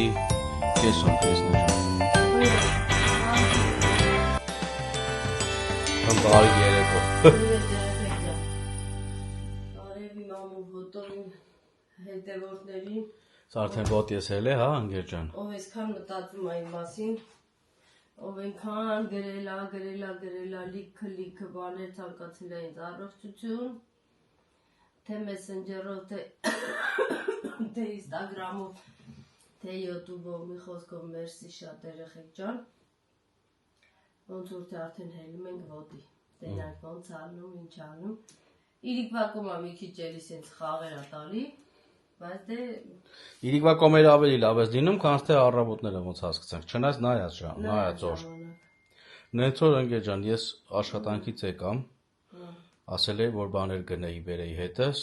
Ալի կեսոն կեսներ բարի երեկո Արևի մամու ոտորին հետևորդներին Սա արդեն ոտի եսել է, հա, ընկեր ջան ով այսքան մտածում այն մասին ով այնքան գրելա լիքը բաներ ցանկացել է ինձ առողջություն թե Messenger-ով թե Instagram-ով թե YouTube-ով մի խոսքով մերսի շատ երեխեք ջան ոնց որ թե արդեն հելում ենք ոտի տենանք ոնց անում ինչ անում իրիկվա կոմա մի քիչ էլի սենց խաղեր ա տալի բայց դե իրիկվա կոմերը ավելի լավ ես լինում քան թե առավոտները ոնց հասկացանք չնայած նայած օր նեցոր ընկեր ջան ես աշխատանքից եկամ ասել էի որ բաներ գնեի բերեի հետս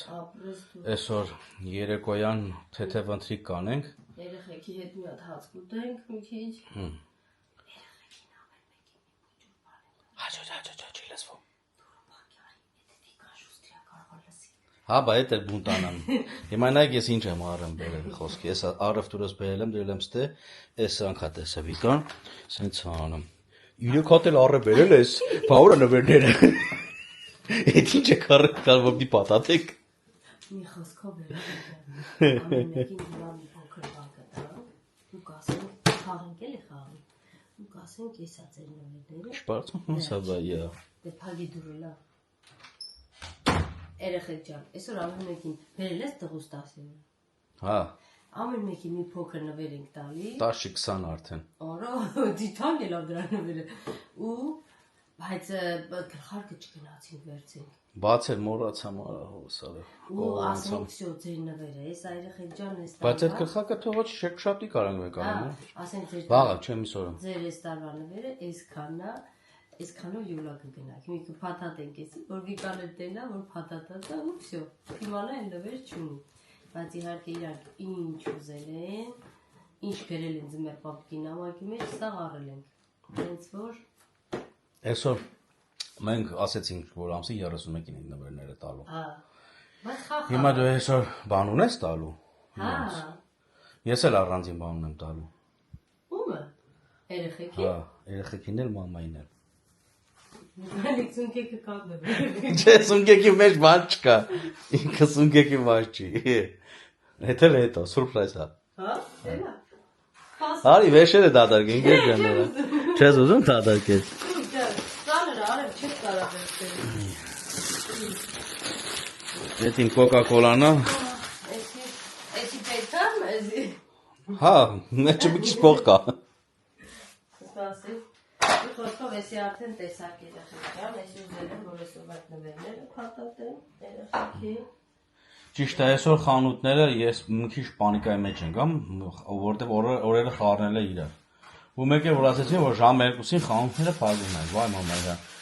այսօր երեկոյան թեթև ընթրիք կանենք երեխեքի հետ մի հատ հաց կուտենք մի քիչ Հա, բա էդ էլ բունտանամ Հիմա նայեք ես ինչ եմ առեմ բերել խոսքի ես առևտուրս բերել եմ դրել եմ ստե այս սրանք հա տեսավի կան սենց անում իրեք հատ էլ առը բերել ես բա ուր են նվերները Էդ ինչ եք առել որ մի պատատեք մի խոսքով ամեն մեկին հիմա մի փոքր բան կտանք ու կասենք խաղենք էլի խաղենք ու կասենք եսա ձեր նվերները Շպարծում հոսա բա յա դե փագի դուրելա Երեխեք ջան, այսօր ամեն մեկին բերել ես դղուստասին Հա Ամեն մեկին մի փոքր նվեր ենք տալի 10-20 արդեն Արա, դիթան ելավ դրա նվերը ու բայց գլխարկը չգնացինք վերցինք Բացել մոռացամ հոսալը ու ասենք всё ձեր նվերը էս երեխեք ջան էս Բայց այդ գլխարկը թողոչ շեքշապտի կարանք մեկ անում ասենք ձեր Վաղը չեմ իսօրը Ձեր էս տարվա նվերը այսքանն է Այսքանով յուլա կգնանք, մի կփաթաթենք էսի, որ վիկանը տենա, որ փաթաթածա ու всё։ Իմանա այն նվեր չունի։ Բայց իհարկե իրանք ինչ ուզել են, ինչ գրել են ձմեր պապկի նամակի մեջ, սա առել ենք։ Հենց որ Այսօր մենք ասեցինք, որ ամսի 31-ին ենք նվերները տալու։ Հա։ Բայց խախա։ Հիմա դու այսօր բան ունես տալու։ Հա։ Ես էլ առանձին բան ունեմ տալու։ Ո՞ւմը։ Երեխեքի։ Հա, երեխեքին էլ մամային էլ։ Ալեքս ունկեկը կանգ է։ Չէ, սունկեկի մեջ բան չկա։ Ինքը սունկեկի բան չի։ Հետո հետո սուրպրայզ հա։ Հա, էլա։ Արի վեշերը դադարք ինքեր ջանները։ Չես ուզում դադարքել։ Սաները արել չես կարա վերցնել։ Էդ իմ կոկա-կոլան է։ Էսի պետք է մեզի։ Հա, մեջը մի քիչ փող կա։ Սպասի։ Խոսքով էսի արդեն տեսակ երեխեք ջան, էսի ուզել եմ, որ այսօր այդ նվերները փաթաթեն երեխեքի։ Ճիշտ է, այսօր խանութները ես մի քիչ պանիկայի մեջ եմ, որտեղ օրերը խառնել է իրար։ Ու մեկ է որ ասեցին, որ ժամ 2-ին խանութները փակվում են, վայ մամա,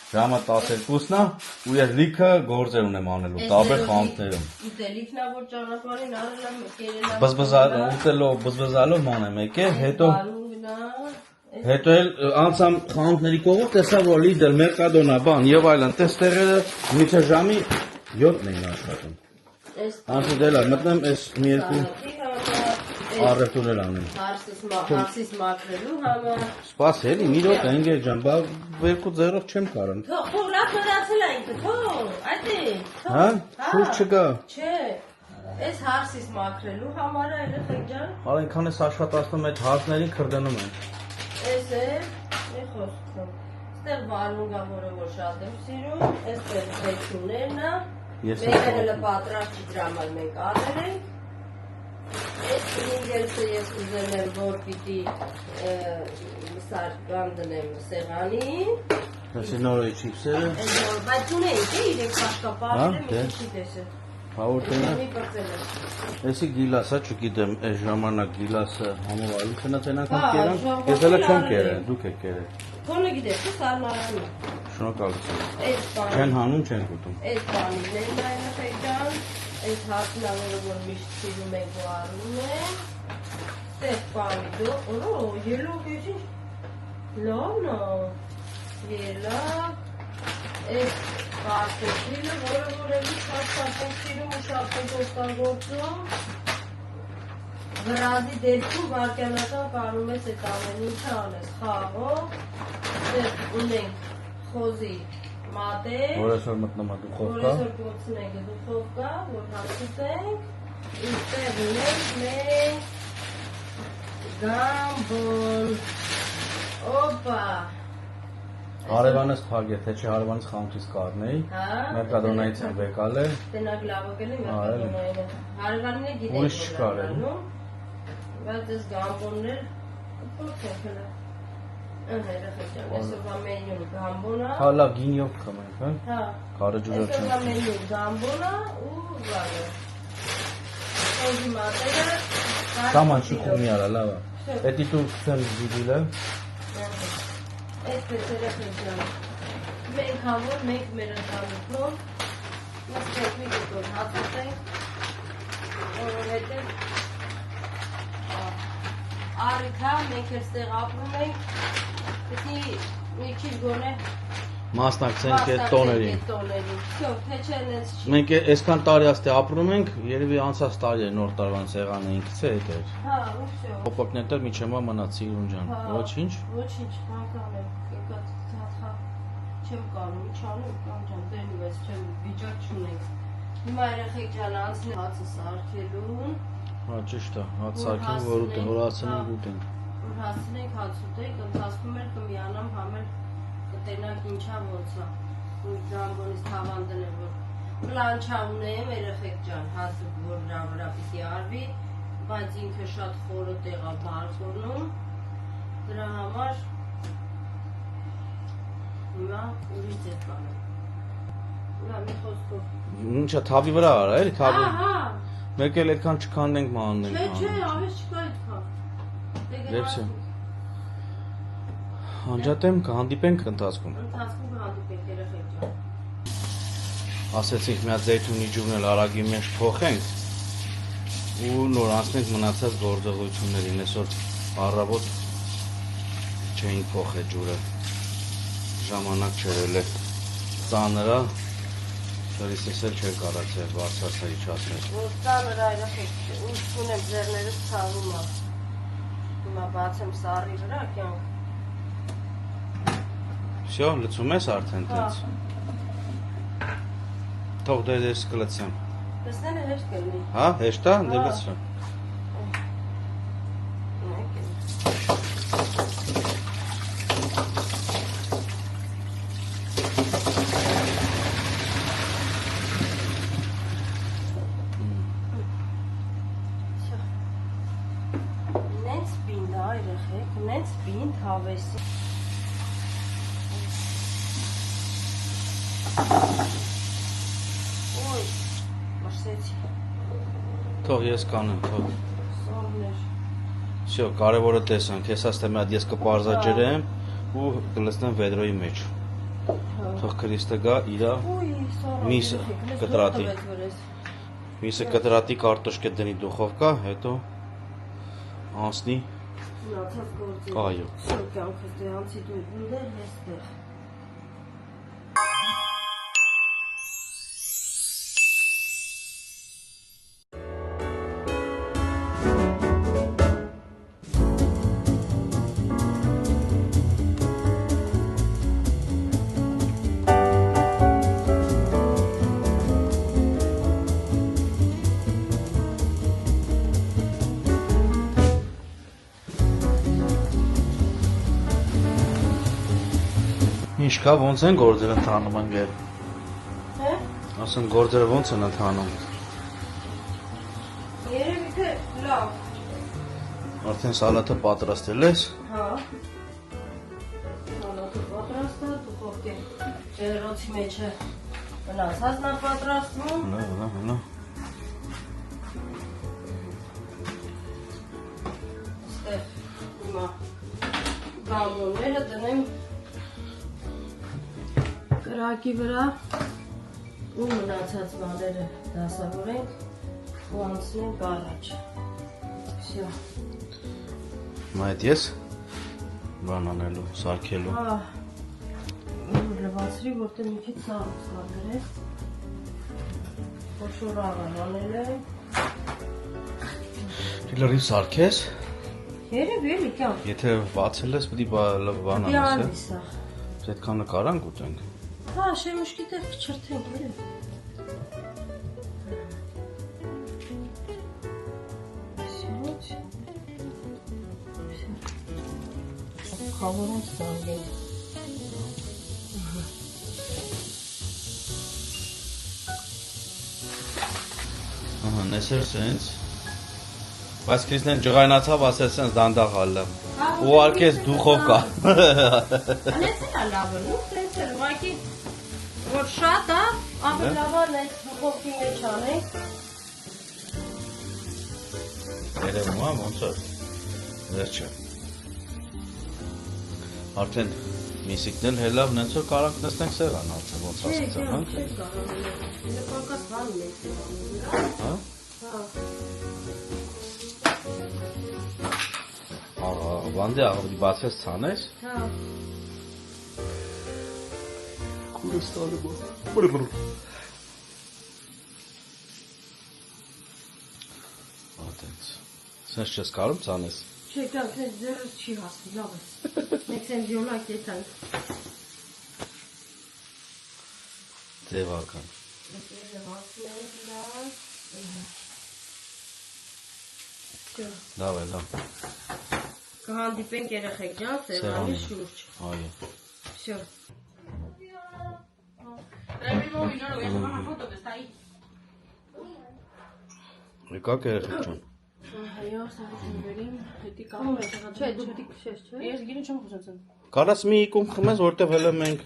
ժամը 12-ն է, ու ես լիքը գործեր ունեմ անելու, տարբեր խանութներում։ Ուտելիքն ա որ ճանապարհին արել եմ, կերել եմ։ Բզբզալով մանեմ եկել, հետո էլ անցամ խանութների կողով տեսա, որ Lidl, Mercadona, բան եւ այլն, տեստեղերը միցե ժամի 7-ն էին աշխատում։ Անցել էլ մտնեմ այս մի երկու առևտուրներ անեմ։ Հարսից մաքրելու համար։ Սպաս էլի, մի րոպե ընկեր ջան, բա 2-0 չեմ կարող։ Թող լավ մնացել է ինքը, թող, այդ է։ Հա, շուտ չկա։ Չէ։ Այս հարսից մաքրելու համար է երեխեք ջան։ Արա ինքան էս աշխատացնում այդ հարսներին քրդնում են։ Էս է, մի խոսքով։ Ստեղ վարունգա, որը որ շատ եմ սիրում, էստեղ պետքուններն է։ Մեկը հելը պատրաստի դրաmal մենք արել ենք։ Այս ինգելսը ես ուզել եմ, որ պիտի սարկան դնեմ սեղանին։ Այսի նորոյի չիպսերը։ Բայց ունեինք է իրեք պաշկապարտ եմ, ինչի տեսել։ Հավորտենա։ Էսի գիլասա չգիտեմ, այս ժամանակ գիլասը համովալի քնած են անգամ կերան։ Ես հələ չեմ կերել, դուք եք կերել։ Քոնը գիտես, սարմարանը։ Շնորհակալություն։ Այս բանը։ Չեն հանում, չեն ուտում։ Այս բանիներն այն ջան, այս հացնավերը որ միշտ սիրում եք ու արում եք։ Ստեղ պամիդոր, ելոք ինչ լավն է։ Ելավ։ Այս կարտոֆիլը, որը որ էլի շատ եմ սիրում ու շատ եմ օգտագործում։ Վրազի դեպքում վարքյանական կարում ես այդ ամեն ինչը անես, խաղով, ունենք խոզի մատեր, որ այսօր մտնում է դուխովկա, որ այսօր կմտցնենք դուխովկա, որ հացուցենք, ուստեղ ունենք մենք գամբոն, օպա, հարևանս թագ է, թե չէ հարևանս խանութից կարնեի, մերկադոնայից եմ վեկալ է, Տենակ լավոկել է մերկադոնայինը, հարևանին է գիտեք ուրիշ չկար է, բայց ես գամբոններ, պորք ենք հլը, երեխեքյան, այսօրվա մենյուն գամբոնա, հա լավ գինյով խմենք, հա, կարեջուրով չենք, այսօրվա մենյուն գամբոնա ու վարը, խոզի մատերը, կաման չի խումի արա, լավ է, էտի տուր կսեմ զիդիլ է, Այսպես երեխեքյան, մենք համար, մենք մեր ընտանիքով, ես տեխնիկ եկոր հացուցենք, որովհետև առիքա, մենք էլ ստեղ ապրում ենք, պիտի մի քիչ գոնե մասնակցենք այդ տոներին, Всё, թե չէ նենց չի։ մենք այսքան տարի աստե ապրում ենք, երևի անցած տարի է նոր տարվան սեղանը ինքս է հետ էր, Հա, ու всё։ հոպակներդ էլ միջեմա մնացի իրուն ջան, ոչինչ, Ոչինչ, կանքան եմ, եկած թաթա չեմ կարում, իչանում, կանջան, տերնու ես, չեմ վիճակ չունենք։ Հիմա երեխեք ջան անցնի հացը սարքելուն, հա ճիշտ է, հաց սարքենք, որ հասցնենք ուտենք, որ հասցնենք հաց ուտենք, ընթացքում էլ կմիանամ համել կտենանք ինչա ոնց է, որ գամբոնից թավան դնել, որ պլանչա ունեմ երեխեք ջան, հացը որ դրա վրա պիտի արվի, բայց ինքը շատ խորը տեղ է բարձրանում, դրա համար հիմա ուրիշ ձև կանեմ, հիմա մի խոսքով, ինչա թավի վրա արա էլի, թավի, հա, մեկ էլ այդքան չքանդենք մաննենք, չէ, ավես չկա այդքան, Դեպսը, անջատեմ, կհանդիպենք ընթացքում, կհանդիպենք երեխեք ջան, ասեցինք մի հատ զեյթունի ջուրն էլ արագի մեջ փոխենք ու նոր անցնենք մնացած գործողություններին, այսօր առավոտ չէինք փոխել ջուրը, ժամանակ չէր էլ է ծանրա, Սրիսս էլ չէր կարացել բարձրացա իչացնել, որ ծանր երեխեք, ուշ ունեմ ձերներս ցավում է, հիմա բացեմ սառի վրա, կյանք, Всё, լցում ես արդեն տենց, թող դե դես կլցեմ, լսնելը հեշտ կլինի, հա, հեշտ է, դե լցրեմ, նենց պինդ է երեխեք, նենց պինդ հավեսի, Ոյ, մրսեցի, թող ես կանեմ, թող, սորներ, Всё, կարևորը տեսանք, ես ասեմ մի հատ ես կպարզաջրեմ ու կլցնեմ վեդրոյի մեջ, թող Քրիստը գա իրա, Ոյ, սորը, Միսը, կտրատի, միսը կտրատի կարտոշկե դնի դուխովկա, հետո անցնի, նացած գործի, այո, Всё, կյանքս դե անցի դու ունդեր, ես տեղ, ինչ կա, ոնց են գործերը ընթանում ընկեր, հե, ասեն գործերը ոնց են ընթանում, երևի թե լավ, արդեն սալատը պատրաստել ես, հա, սալատը պատրաստ է, դուխովկե ջերոցի մեջ է մնացածն է պատրաստվում, հնա, ստեղ հիմա գամբոնները դնեմ կրակի վրա ու մնացած բաները դասավորենք ու անցնենք առաջ, всё, մա այդ ես, բան անելու, սարքելու, հա, լվացրի, որտեղ մի քիչ սառուց է, խոշոր աղան անել եմ, լրիվ սարքես, Երևի էլի կյան։ եթե բացել ես, պիտի բանանես, Դիանվիս է։ Պետք է նկարանք ուտենք։ Հա, շեմուշկի տեղ չրթենք, էլի։ Խավորում ստանգել։ Ահա, նեսեր սենց։ Բայց Քրիստեն ջղայնացավ, ասել սենց դանդաղ ալը։ Ուղարկես դուխովկա։ Անեցել է լավը, ու տեցել, ուղղակի որ շատ է, ավելի լավ է այս դուխովքի մեջ անենք։ Երևում է, ոնց է։ Վերջը։ Արդեն միսիկն էլ լավ, նենց որ կարանք նստենք սեղան արդեն ոնց ասեցան, հա։ Չէ, կարող է։ Պակաս բան ունենք։ Հա։ Հա։ Վանդե աղբի բացես ցանես։ Հա։ Կուրստանը բա։ Ատենց։ Սենց չես կարում ցանես։ Չէ, կան, թե ձերս չի հասնի, լավ է։ Մեկ սեն ջոլակ եթանք։ Ձևական։ Լավ է, լավ։ Կհանդիպենք երեխեք ջան, սեղանի շուրջ։ Այո։ Всё։ Եկաք երեխեք ջան։ Հայո, սաղություն վերին, հետի կաղում է սաղաձում։ Չէ, դու պիտի քշես, չէ։ Ես գիրը չեմ խուսացան։ Կարաս մի իկում խմես, որտեվ հələ մենք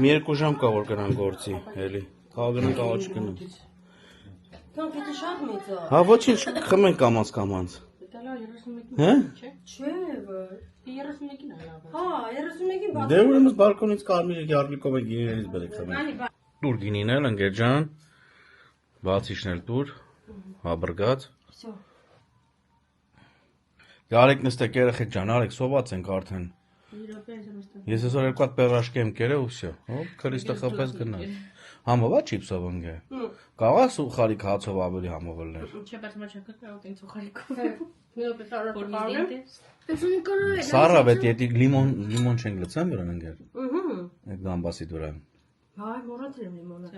մի երկու ժամ կա որ գնանք գործի, էլի։ Կա գնանք աղաչ գնանք։ Կան պիտի շատ մեծ է։ Հա ոչինչ, խմենք կամաց։ Դալա 31-ին։ Հա։ Չէ։ Չէ, վայ։ 31-ին է լավ։ Հա, 31-ին բաց։ Դե ուրեմն բալկոնից կարմիր յարլիկով է գինիներից բերեք խմենք։ Տուր գինին էլ ընկեր ջան։ Բացիչն էլ տուր։ Հաբրգած։ Всё։ Արեք նստեք երեխեք ջան, արեք սոված ենք արդեն։ Իրապես եմ ստա։ Ես այսօր երկու հատ պերաշկի եմ կերել ու всё։ Հոп, քրիստը խփես գնաց։ Համովա չիպսով ընկե։ Կաղաս ու խարիք հացով ավելի համովելներ։ Չէ, բայց մաչակը կարող ենք ծոխալիկով։ Մինոպե տարը Որ պարնեմ։ միստենտես։ Սարավետ ետի լիմոն չենք լցան վրան ընկեր։ Ըհը։ Այդ դամբասի դուրա։ Հայ, մոռացել եմ լիմոնը։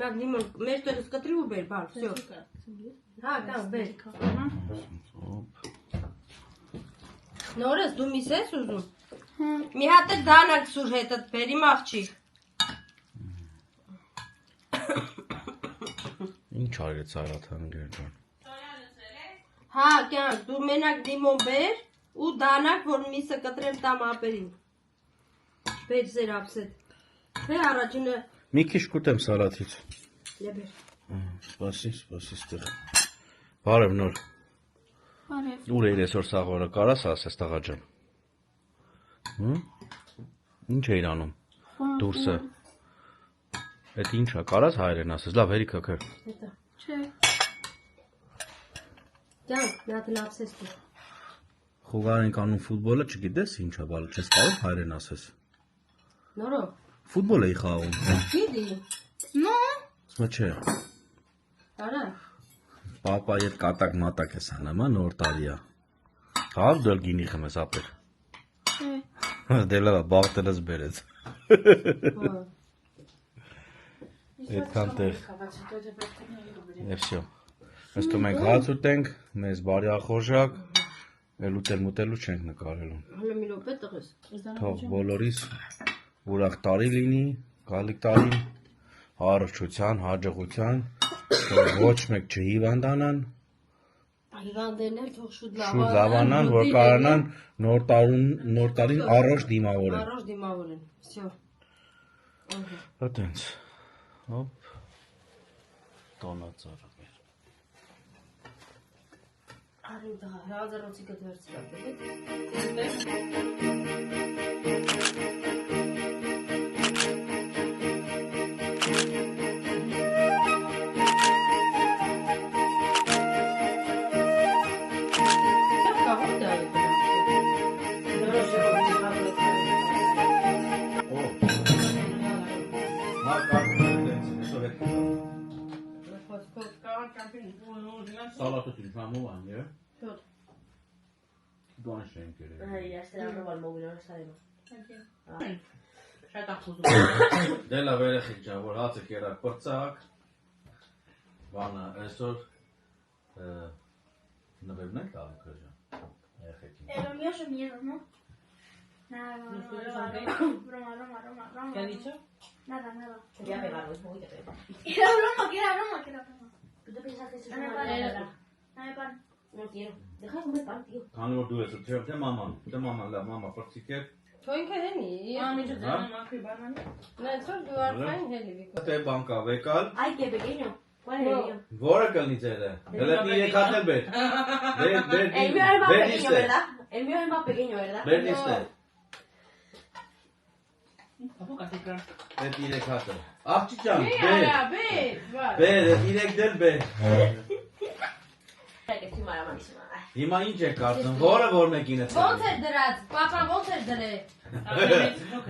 Մյակ լիմոն, մեր տերս կտրի ու բեր, բար, всё։ Հա, կան, բեր։ Նորես դու միս ես ուզում։ Մի հատ էլ դանակ սուր հետդ բերի մաղջիկ։ Ինչ արեց Արաթան ընկեր ջան։ Հա, կյան, դու մենակ լիմոն բեր ու դանակ, որ միսը կտրեմ տամ ապերին։ Բեր զեր ապսետ։ Թե առաջինը Մի քիչ կուտեմ սալաթից։ լեբեր։ Սպասի ստեղ։ Բարև նոր։ Բարև։ Ուր էր այսօր սաղորը կարաս ասես տղա ջան։ Ինչ էիր անում։ Դուրսը։ Այդ ինչա կարաս հայերեն ասես։ Լավ հերիքա քեր։ Հետա։ Չէ։ Կյան, մի հատ լապսես դու։ Խոհարենք անում ֆուտբոլը չգիտես ինչա, բալ չես կարող հայերեն ասես։ Նորո։ Ֆուտբոլ էի խաղում։ Գիտի։ No։ Սա չէ։ Արա։ Պապայի հետ կատակ մատակ ես անում, նոր տարի է։ Հավ դել գինի խմես ապեր։ Չէ։ Դե լավ, բաղտելս բերեց։ Հա։ Այդքան տեղ։ Եվ всё։ Նստում ենք հաց ուտենք, մեզ բարի ախորժակ, էլ ուտելու չենք նկարելու։ Հələ մի րոպե տղես։ Թող բոլորիս ուրախ տարի լինի, գալիք տարին, առողջության, հաջողության, թող ոչ մեկ չհիվանդանան, Հիվանդերներ թող շուտ շուտ լավանան, որ կարողանան նոր տարին առողջ դիմավորեն։ Առողջ դիմավորեն։ Всё։ Այդտենց։ Հոп։ Տոնածառը մեր։ Արի դա հազարոցի կդվերցրել դե։ Սալատը դիմամով ան, Հոտ բան չենք երևի։ Հայ, աստերանը վալմոգիրան սայմա։ Շատ ախոզում։ Դե լավ երեխեք ջան, որ հացը կերակ պրծակ։ Բանը այսօր նվերն եք տալու քրժան։ Երեխեքին։ Mio miedo, ¿no? Nada, ¿Nos no, puedes no, sonreír? broma. ¿Qué ha dicho? Nada. Quería pegarlo, es muy de pego. Era broma. ¿Tú te piensas que eso es Dame una pan, manera? dame pan. No quiero. Deja de comer pan, tío. Քանի որ դու ես դե մաման, լավ, մամա պրծիկ է։ Թոյնքը հենի։ Մամի ջան, մաքրի բանանը։ Նայցոր դու արքային հելի վիկո։ Դե բան կա վեկալ, Ay, qué pequeño. ¿Cuál es el mío? որը կլնի ձերը։ Դե դիրեք հատել բեր։ El mío es más pequeño, ¿verdad? El mío es más pequeño, ¿verdad? Բեր դիստե։ Ապո կասի կար։ Դե դիրեք հատել։ Աղջի ջան, Բե, բեր, բեր, դիրեք դել բեր։ Que estoy malísima. Հիմա ինչ է կարծում, որը որ մեկին է Ոնց կլնի։ է դրած, պապա ոնց է դրել։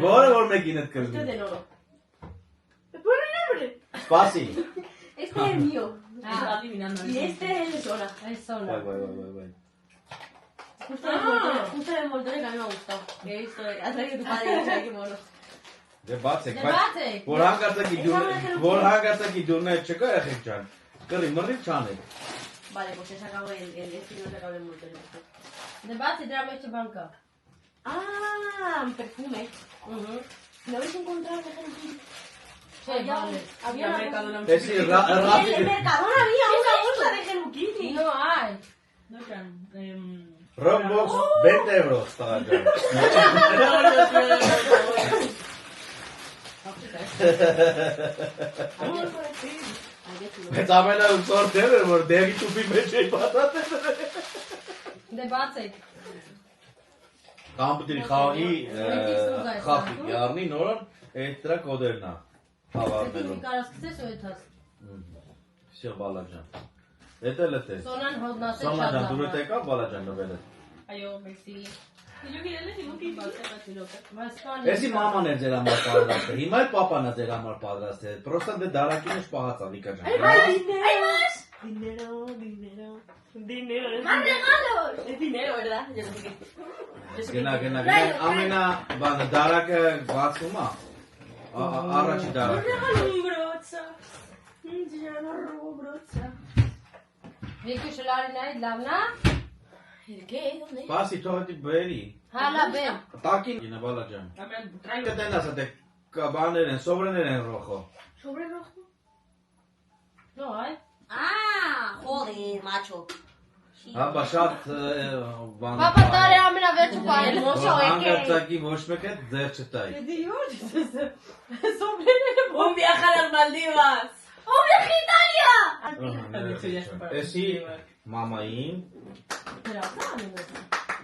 Որը որ մեկին է Este կլնի։ de oro. ¿Me pone el nombre? Սպասի։ Este es el mío. Ալի մինան։ Y este es el de Sona. Es Վայ, Sona. վայ։ Justo el envoltorio que a mí me ha gustado. Que he visto, ha traído tu padre y sabe qué mono. Դե բացեք, Դե բայց բացեք։ որ հանգարտակի դուրն չկա երեխեք ջան։ Կռի մռիվ չանեք։ Vale, pues he sacado el este y no he sacado el envoltorio. De base, tráeme este banca. Ah, un perfume. ¿Lo habéis encontrado? Sí, vale. Había una cosa. Էսի En el ռաֆի Mercadona había una bolsa de Hello Kitty. No hay. Դու ջան, Roblox 20 euro ստա ջան։ Բայց ամենա ուսոր դեր էր որ դեղի տուփի մեջ էի պատատել։ De base. Կամպյուտերի խաղի խաղի yarni նորն այդ դրա կոդերն է Ты հավաքելու։ կարաս քցես ու եթաս։ Всё բալաջան։ Էտել է։ Սոնան հոդնասը Սոնա շատ ջան դու լավ։ եկա բալաջան նվերը։ այո, մեսի։ Իջու գիրել ես իմուքի բացել լոկը։ Մասկան։ Էսի մաման էր ձեր համար պատրաստել։ Հիմա էլ papan է ձեր համար պատրաստել։ Պրոստա դե դարակին ես պահած ալիկա ջան։ ¡Hay más! Dinero. ¡Más regalos! Es dinero, ¿verdad? Yo no sé qué. Գնա ամենա բանը դարակը բացում է։ Առաջի դարակը։ Vicky Շլարին այդ լավնա։ ¿Qué? ¿Dónde? Պասի թողի բերի։ Հալա բեմ։ Տակին ինը բալաջան։ Ամեն տրայ Կտենաս դե կաբաներ են, սոբրեներ են ռոխո։ ¿Sobre rojo? No hay. ¡Ah! Joder, macho. Հա շատ բան։ Papa տարի ամենավերջը պահել։ Անգարցակի ոչ մեկ է ձեր չտայ։ Un viaje a las Maldivas. ¡Oh, viaje a Italia! Էսի մամային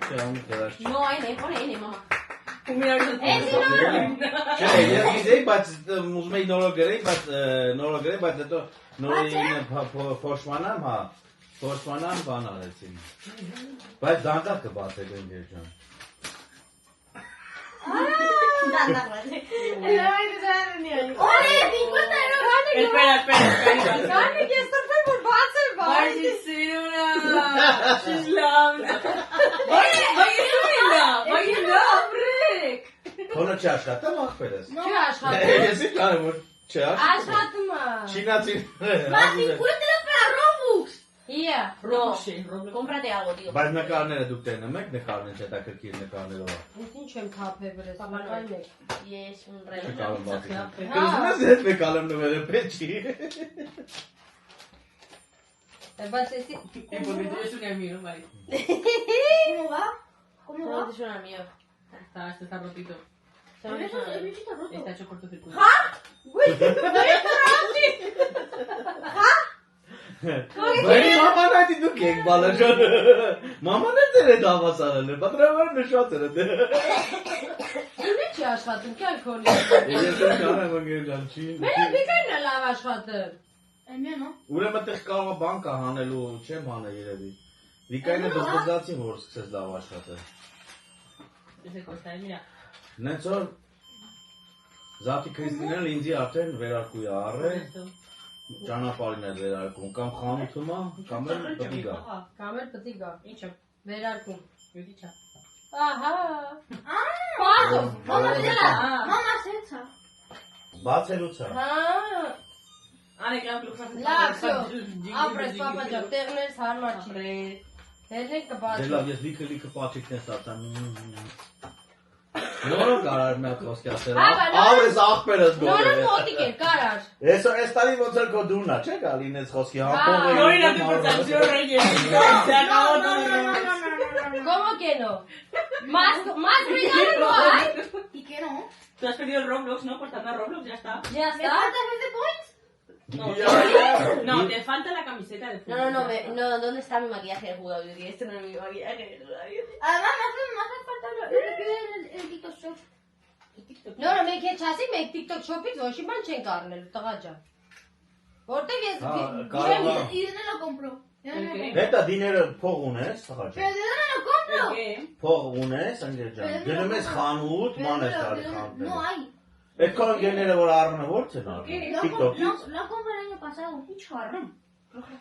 չեմ դրաշ։ No, N, pone N, mamá. Չէ, ես գիտեի, բայց ուզում էի նորը գրեի, բայց հետո նորին փոշմանամ, հա, փոշմանամ բան արեցին։ Բայց դանդաղ կբացել են դեր ջան։ ¡Ole, 50 euros! Espera. Κάνει και στο φεύγουν μπάτσε Βάζει σιρούνα. She's loved. Βάγει βρեք։ Քոնը չաշխատա մախբերես։ Չի աշխատում։ Էսի կանը որ չաշխատա։ Աշխատում է։ Չինացի։ ¡Más 50 para Robux! Իա։ Ռոբլոքսի։ Cómprate algo, tío։ Բայց նկարները դուք տենում եք, նկարներ հետաքրքիր նկարներով։ Ես ինչ եմ թափել վրես։ Պապան մեկ։ Ես un reloj։ Չկարում բացի։ Կրսում ես հետ նկալեմ նվերը պեչի։ Բայց էսի։ Porque es un amigo, vale. ¿Cómo va? ¿Cómo No, va? te suena mío. Está rotito. ¿Pero eso está roto? Está hecho cortocircuito. Բերի մաման այդի դուք եք բալաջան։ Մաման է ձեր հետ հավասարել է, պատրավար նշված էր դե։ Ինձ չի աշխատում, կյանքոնի։ Ես կանեմ անգել ջան, չի։ Մենը Վիկայնն է լավ աշխատել։ El mío no. Ուրեմն տեղ կարող է բան կա հանելու, չեմ հանել երևի։ Վիկայնը բզբզացին որ սկսեց լավ աշխատել։ Ese costa, mira. Նենց որ Զատի Քրիստինան ինձի արդեն վերարկուի առել, ճանապարհին է վերարկում, կամ խանութում է, կամ էլ պետք է գա։ Կամ էլ պետք է գա։ Ինչը։ Վերարկում։ Յոթիչա։ Ահա։ Պարզ։ Մամա սեցա։ Բացելուցա։ Հա։ Արեք լավ լուքսա։ Լավ, ապրես պապա ջան, տեղներս հարմար չի։ Հելեն կբաճի։ Դե լավ, ես լիքը պաչիկներ ստացան։ Նորը կարար մի հատ խոսքի ասել։ Ավրես աղբերս Նորը գորը։ մոտիկ էր, կարար։ Այս տարի ոնց էր քո դուննա, չէ՞ գալի ինձ խոսքի համբողը։ Նորին դու պրոֆեսիոնալ ¿Cómo que no? Más brillante no hay. ¿Y qué no? Tú has perdido el Roblox, ¿no? Por tanto Roblox, ya está. Ya ¿Me está. falta ese points? No, te falta la camiseta de fútbol. No, ¿dónde está mi maquillaje de jugador? Este no es mi maquillaje de jugador. Además, me hace falta el TikTok Shop. No, me ke չասի մեկ TikTok shop-ից ոչ մի բան չենք առնել, տղա ջան։ Որտեվ ես ¿Y dónde lo compro? Հետա դիները փող ունես, տղա ջան։ ¿Pero de dónde lo compro? ¿Qué? Փող ունես, ընկեր ջան։ Գնում ես խանութ, ման ես տալի No խանութ։ hay. Այդ քո ընկերները որ առնում են ո՞ր են առնում։ TikTok-ից։ Lo compré el año pasado.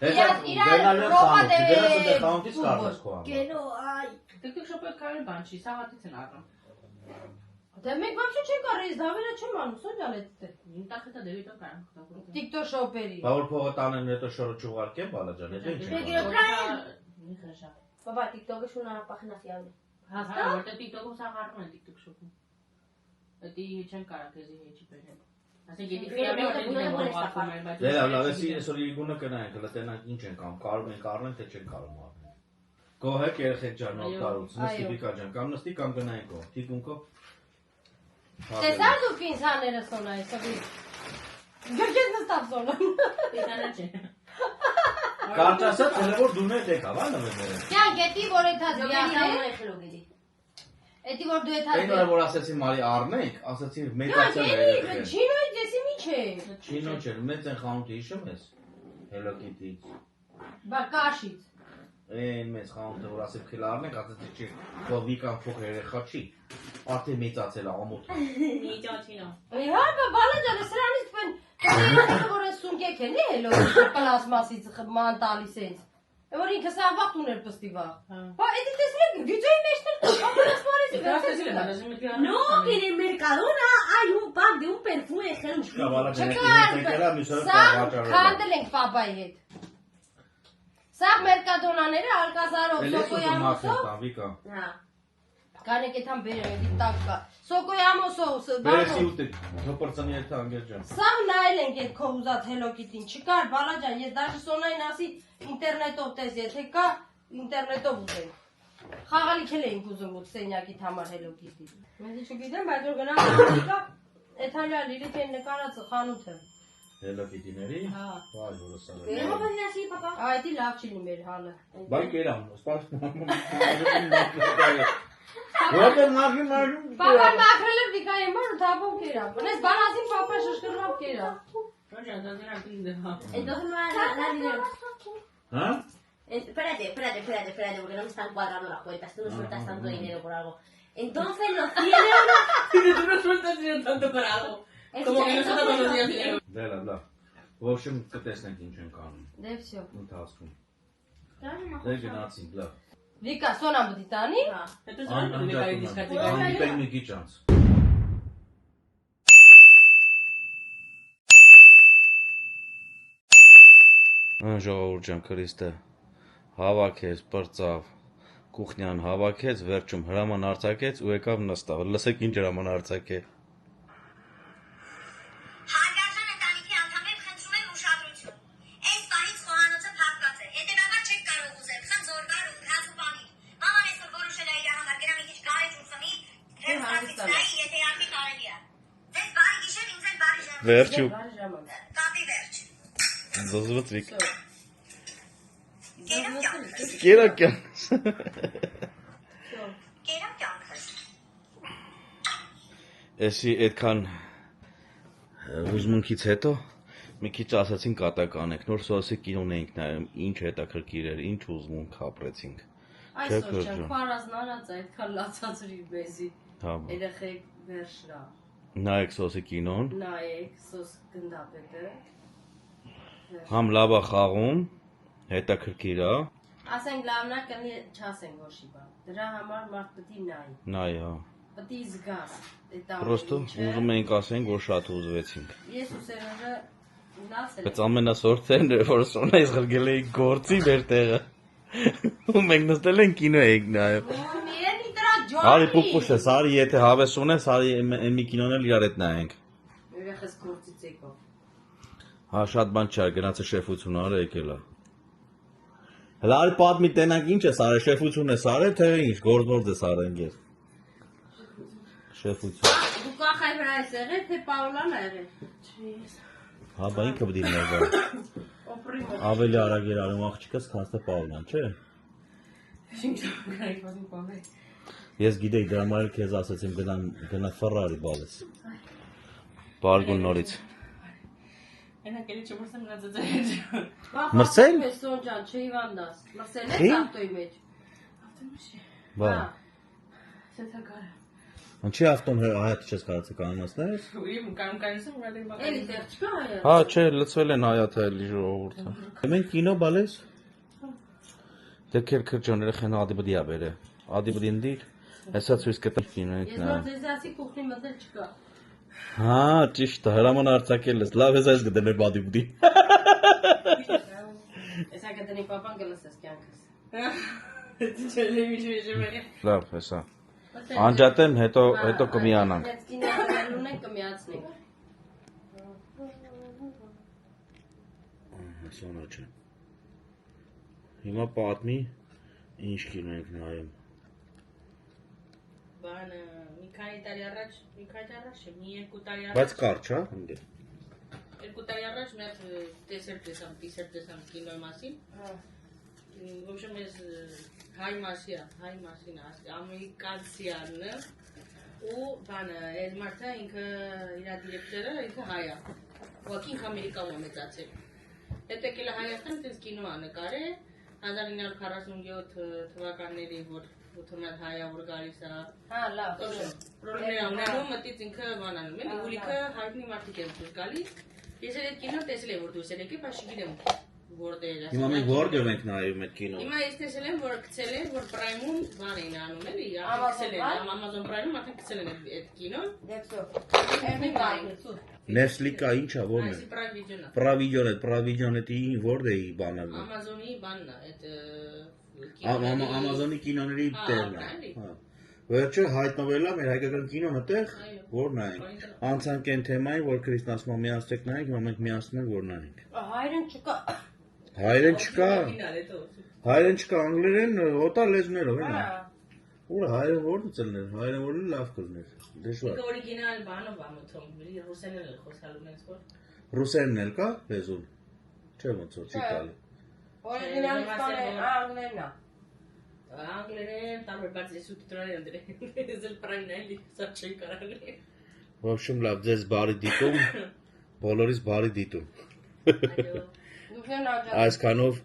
Հետա գնալու ես խանութ, դրանց դե խանութից կառնես քո Que no hay. TikTok shop-ը կարել բան չի, սաղատից են առնում։ Դե մեկ բան չենք առել, ես դավերը չեմ անում, սո ջան այդ Իմ տախետա դեպի կարան խտապուր։ TikTok shop-երի։ Բա որ փողը տանեն հետո շորը չուղարկեն, բալա ջան, դա ինչ է։ Մի խշա։ Բաբա TikTok-ը շունա պախնա ֆիալ։ Հաստա, որտե TikTok-ում սաղ առնում են TikTok shop-ում։ Դա չեն կարա քեզի հեչի բերել։ Ասենք եթե ֆիալը որտե դու որակում ես, բայց Դե լավ, էսի այսօր իրգունը կնայենք, հələ տենանք ինչ են կամ կարում ենք առնենք, թե չեն կարում առնել։ Գոհեք երեխեք ջան, նոր տարուց, նստի Վիկա ջան, կամ նստի կամ գնայինք ո, թիկունքով։ Տեսար դու կինցաները սոնա այսօրի։ Գերգես նստավ սոնա։ Տիտանա չէ։ Կարճ ասած, հələ որ դու նետ եկավ, հա նվերները։ Կյան գետի որ էթաց գիասը։ Էդի որ դու էթաց։ Այն օրը որ ասեցի մարի առնենք, ասեցի մեծացել է երեխեք։ Չինոյի դեսի մի չէ։ Չինո չէ, մեծ են խանութը հիշում ես։ Hello Kitty-ից։ Բա կաշից։ Այն մեծ խանութը որ ասել քիլ առնենք, ասեցի չի, քո Վիկան փող երեխա չի։ Արդեն մեծացել է ամոթ։ Իջա չինո։ Հա, բալա ջան, սրանից պեն որ սունկեք են, հելո, պլաստմասից ման տալիս էս։ Որ ինքը սա վաղ ուներ պստի վաղ։ Բա էդի տեսնեք, վիդեոյի մեջներ պլաստմարից No, que en el Mercadona hay un pack de un perfume de gel. Սա քանդել ենք պապայի հետ։ Սա Mercadona-ները Ալկազարով, Սոկոյամոսով։ Վիկա։ Հա։ Կանեք էթան բերեմ, էդի տակ կա։ Սոկոյամոսով, Բերեսի ուտեք, հոպրծանի հետ անգեր ջան։ Սա նայել ենք այդ քո ուզած Hello Kitty-ին, չկար բալա ջան, ես դաժե Սոնային ասի ինտերնետով տես, եթե կա ինտերնետով ուզենք։ Խաղալիք էլ էինք ուզում ու սենյակիդ համար Hello Kitty։ Մենք չգիտեմ, բայց որ գնանք կա, էթալյա Լիլիթեն նկարած խանութը։ Hello Kitty-ների։ Հա։ Վայ, որը սա։ ¿Cómo podría así, papá? Այդի լավ չի մեր հալը։ Բայ կերամ, սպասում։ Որտե մագի մագի։ Պապան մաքրել է Վիկայի մոր ու թափով կերա։ Բնես բանազին պապա շշկրվավ կերա։ Roger, da una pinta. Entonces me van a dar dinero. Հա։ Espérate, porque no me están cuadrando las cuentas. Tú no sueltas tanto dinero por algo. Entonces los 100 euros... Tú no sueltas dinero tanto para algo. Como que no sueltas todos los días dinero. Դե լավ, լավ։ Ոչմ կտեսնենք ինչ են կանում։ Դե վсё։ Ընթացքում։ Claro, no. Դե գնացինք, լավ։ Վիկա սոնա բդի տանի։ Entonces, ¿dónde le cae el discate? Անդիպենք մի քիչ անց։ Ժողովուրդ ջան, Քրիստը հավաքեց, բրծավ, կուխնյան հավաքեց, վերջում հրաման արձակեց ու եկավ նստավ։ Լսեք ինչ հրաման արձակեց։ Հարգարժան ընտանիքի անդամներ խնդրում եմ ուշադրություն։ Այս պահից խոհանոցը փակված է։ Հետևաբար չեք կարող ուզել խնձորգար ու հաց ու պանիր։ Մաման այսօր որոշել է իր համար գնա մի քիչ գարեջ ու ծնի, հերթացիքնայի, եթե արդի կարելի է։ Ձեզ բարի գիշեր, ինձ էլ բարի ժամ։ Վերջում Կապի վերջ։ զոզվեցիք։ Կերամ կյանքս։ Կերակյան։ Կերամ կյանքս։ Էսի այդքան հուզմունքից հետո մի քիչ ասացին կատականեք, նոր սոսի կինոն էինք նայում, ինչ հետաքրքիր էր, ինչ հուզմունք ապրեցինք։ Այսօր չեմ խարազնարած այդքան լացածրի բեզի։ Հա։ Երեխեք վերջնա։ Նայեք սոսի կինոն, Նայեք սոս գնդապետը։ համ լավ է խաղում, հետաքրքիր է, Ասենք լավնա կնի չասենք ոչի բան։ Դրա համար մարդ պետք է նայի։ Նայ, հա։ Պետք է զգաս։ Պրոստո ուզում էինք ասենք, որ շատ ուզվեցինք։ Ես ու Սերժը լացել Բայց ամենասորտերն էր, որ Սոնայից ղրգել էինք գործի մեր տեղը։ Ու մենք նստել ենք կինո էինք նայում։ Միենի դրա ջոկի։ Արի պուպուշը, սարի եթե հավես ունես, արի այն մի կինոն էլ իրար հետ նայենք։ Երեխես գործից եկավ։ Հա, շատ բան չար, գնացը շեֆություն արը եկել է։ Հələ արի պատմի տենանք ինչ ես արել, շեֆություն ես արել, թե ինչ, գործ ես արել ինգեր։ Շեֆություն։ Դու կախայ վրա ես եղել, թե Պաուլան ա եղել։ Հա, բա ինքը բդի ներվա։ Ավելի արագ էր արում աղջիկս, քան թե Պաուլան, չէ։ Ես գիտեի, դրա համար էլ քեզ ասացիմ գնա Ֆերրարի բալես։ Բարգուն նորից։ Այնա կելի չմրսեմ նա ձեզ։ Մրսել։ Սոն ջան, չէ Իվանդաս։ Մրսել Խի՞։ ես ավտոյի մեջ։ Բա։ Սեթակար։ Ինչի ավտոն հայտ չես կարծի կանոնացներ։ Ուիմ կանանցում վարդի բաղ։ Էլի տեղ չկա հայը։ Հա, չէ, լցվել են հայաթը էլի ժողովուրդը։ Մենք կինո բալես։ Դե քերքրջոն երեխան ադիբդի ա բերե։ Ադիբդի ընդիր։ Հեսա ցույց կտամ կինո ենք Ես նայ։ որ ձեզ ասի կուխնի մտել չկա։ Հա, ճիշտ է, հրաման արձակել ես։ Լավ ես այս գտնել ադիբդի։ Էսա կդնի պապան գլսես կյանքս։ Չելի միջի։ Լավ, հեսա։ Անջատեմ, հետո կմիանանք։ Ես կինոյալուն ենք կմիացնենք։ Սոնա չէ։ Հիմա պատմի ինչ կինո ենք նայում։ Բանը մի քանի տարի առաջ, մի երկու տարի Բայց առաջ, կարճ, հա, ընկեր։ երկու տարի առաջ մեր տեսամ կինոյի մասին։ В общем, ես հայ մասին ամերիկացիան ու բանը այս մարդը ինքը իր դիրեկտորը ինքը հայ է։ Ուղղակի ինքը Ամերիկայում է մեծացել։ Հետո եկել է Հայաստան, դες կինո ա նկարել 1947 թվականների որ ութոմյալ հայա որ գալիս է։ Հա, լավ։ Պրոբլեմներ ունենում մտից ինքը բանանում է, ուլիքը հայտնի մարդիկ են դուրս գալիս։ Ես այդ կինո տեսել եմ որ դուրս եկել, բայց չգիտեմ որտեղ է։ Հիմա մենք որտեղ ենք նայում այդ կինոն։ Հիմա ես տեսել եմ որ գցել են որ Prime-ում բան էին անում էլի, Amazon Prime-ում արդեն գցել են այդ կինոն։ Դեպսո։ Netflix-ա ինչա որն է։ Այսի Prime Video-ն է։ Provision էդի որտեղ է բանը։ Amazon-ի բանն է, այդ Amazon-ի կինոների տեղն է։ Հա։ Վերջը հայտնվել է մեր հայկական կինոն այդտեղ, որ նայենք։ Անցանք այն թեմային, որ Քրիստոնյաս միացեք նայենք, հիմա մենք միացնում ենք որ նայենք։ Հայրեն չկա։ Հայերեն չկա, հայերեն չկա, անգլերեն օտար լեզուներով էլի։ Ուր հայերեն որն ցելներ, հայերեն որն լավ կլներ։ Դժվար։ Ինքը օրիգինալ բանով է մտում, ռուսերեն էլ խոսալու են սպոր։ Ռուսերեն էլ կա լեզուն։ Չէ ոնց որ չի տալի։ Օրիգինալ անգլերն է։ Անգլերեն տարբեր բաց ես ուտիտրան եմ դրել։ Ես էլ Prime-ն էլի սա չեն կարողանում։ В общем, լավ, ձեզ բարի դիտում, բոլորիս բարի դիտում։ Այսքանով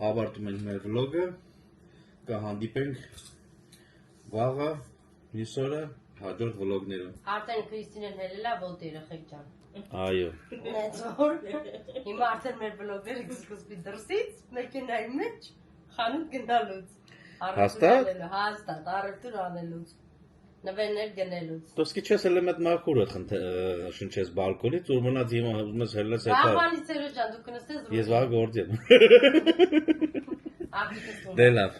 ավարտում ենք մեր վլոգը, կհանդիպենք վաղը, մյուս օրը հաջորդ վլոգներում։ Արդեն Քրիստինեն հելելա ոտը երեխեք ջան։ Այո։ Նեցոր։ Հիմա արդեն մեր վլոգները կսկսվի դրսից, մեքենայի մեջ, խանութ գնալուց։ Հաստատ։ Հաստատ, առևտուր անելուց։ Նվերներ գնելուց։ Դոսկի չես էլ մետ մախուրը շնչես բալկոնից, ու մնաց հիմա ուզում ես հելես հետո։ Բաբանի Սերո ջան, դու կնստես Ես վաղ գործ եմ։ Աղջիկս Դե լավ։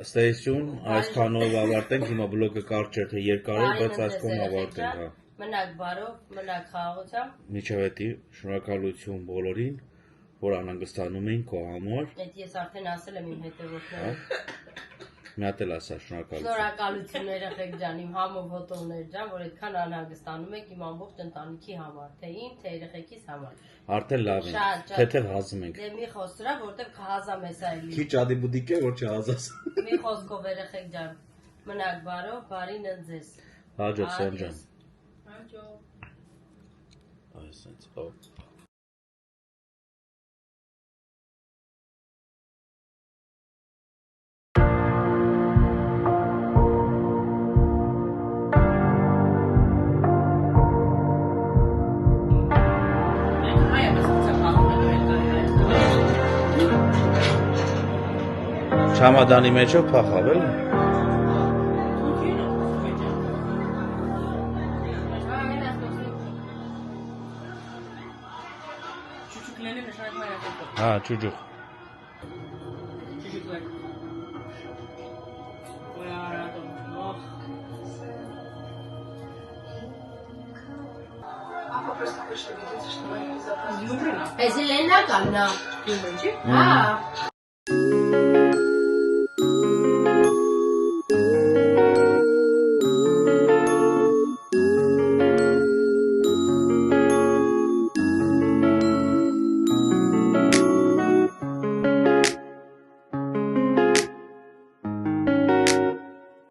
Stay tuned, այսքանով ավարտենք, հիմա վլոգը կարճ էր, թե երկար էր, բայց այսքան ավարտենք, հա։ Մնաք բարով, մնաք խաղաղությամբ։ Միջև հետի շնորհակալություն բոլորին, որ անհանգստանում էին քո համար։ Այդ ես արդեն ասել եմ իմ հետևորդներին։ Մի հատ էլ ասա շնորհակալություն։ Շնորհակալություն երեխեք ջան, իմ համով հոտողներ ջան, որ այդքան անհանգստանում եք իմ ամբողջ ընտանիքի համար, թե իմ, թե երեխեքիս համար։ Արդեն լավ ենք, թեթև հազում ենք։ Դե մի խոսքրա, որտեվ կհազամ ես այլի։ Քիչ ադիբուդիկ է, որ չհազաս։ Մի խոսքով երեխեք ջան, մնաք բարով, բարին ընձես։ Հաջող Սեմ ջան։ Հաջող։ Այսպես։ Ռամադանի մեջով փախավ էլի։ Çocuklarına şarkı yapıyor. Հա, ճուճուղ։ Çocuklar. Uyaradım. Oh. Էսի լենակ ամնա։ Kimmiş? Հա։